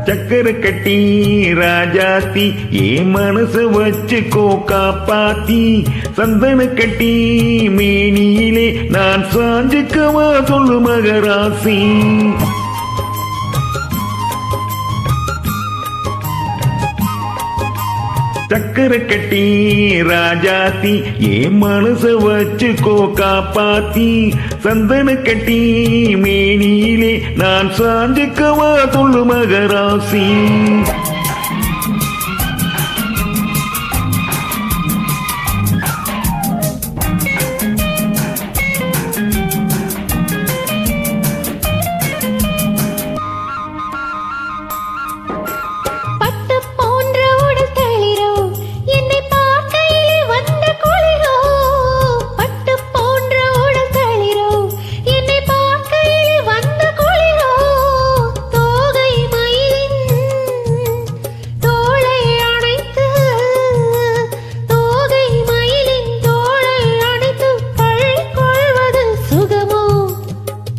சக்கர கட்டி ராஜாத்தி ஏ மனச வச்சுக்கோ காப்பாத்தி சந்தன கட்டி மேனியிலே நான் சாஞ்சுக்கவா சொல்லு மகராசி சக்கர கட்டி ராஜாத்தி ஏ மனச வச்சுக்கோ காப்பாத்தி சந்தன கட்டி மேனியிலே நான் சாஞ்சுக்கவா சொல்லு மகராசி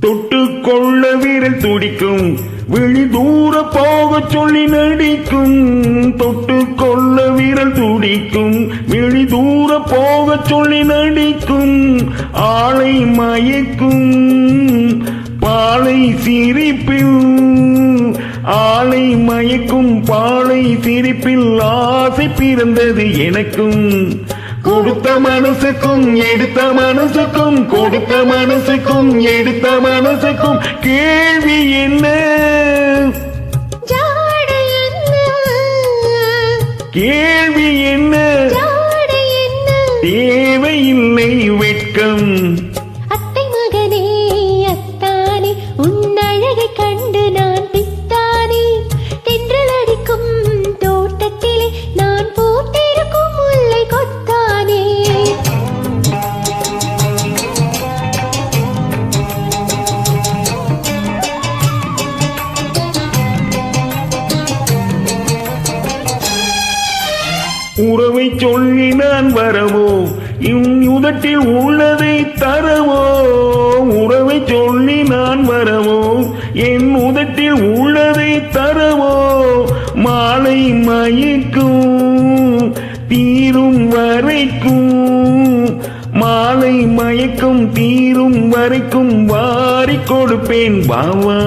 தொட்டுக்கொள்ள வீரல் துடிக்கும் விழி தூர போக சொல்லி நடிக்கும் தொட்டுக்கொள்ள வீரல் துடிக்கும் விழி தூர போக சொல்லி நடிக்கும் ஆளை மயக்கும் பாலை சிரிப்பில் ஆளை மயக்கும் பாலை சிரிப்பில் ஆசை பிறந்தது எனக்கும் கொடுத்த மனசுக்கும் எடுத்த மனசுக்கும் கொடுத்த மனசுக்கும் எடுத்த மனசுக்கும் கேள்வி என்ன கேள்வி என்ன தேவையில்லை வெட்கம் அத்தை மகனே அத்தானே உன்னழகை கண்டு நான் பித்தானே தென்றல் அடிக்கும் தோட்டத்திலே நான் பூத்திருக்கும் முல்லை கொத்தானே உறவை சொல்லி நான் வரவோ உதட்டில் உள்ளதை தரவோ உறவை சொல்லி நான் வரவோ என் உதட்டில் உள்ளதை தரவோ மாலை மயக்கும் தீரும் வரைக்கும் மாலை மயக்கும் தீரும் வரைக்கும் வாரி கொடுப்பேன் பாவா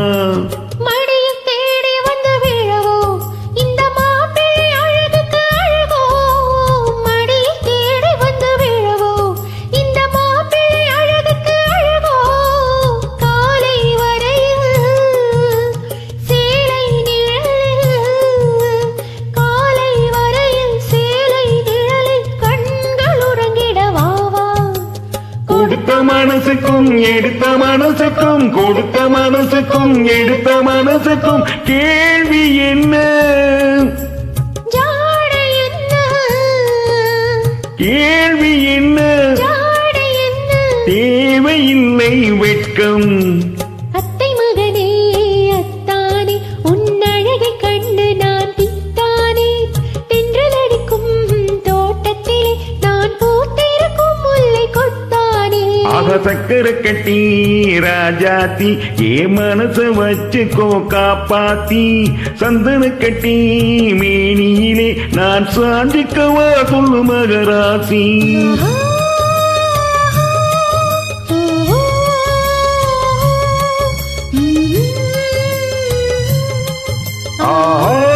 கொடுத்த மனசுக்கும் எடுத்த மனசுக்கும் கொடுத்த மனசுக்கும் எடுத்த மனசுக்கும் கேள்வி என்ன கேள்வி என்ன தேவையில்லை வெட்கம் அத்தை மகனே அத்தானே உன்னழகை கண்டு நான் பித்தானே தென்றல் அடிக்கும் தோட்டத்திலே நான் பூத்திருக்கும் முல்லை கொத்தானே சக்கர கட்டி ராஜாத்தி ஏ மனச வச்சுக்கோ காப்பாத்தி சந்தன கட்டி மேனியிலே நான் சாஞ்சிக்கவா சொல்லு மகராசி ஆஹா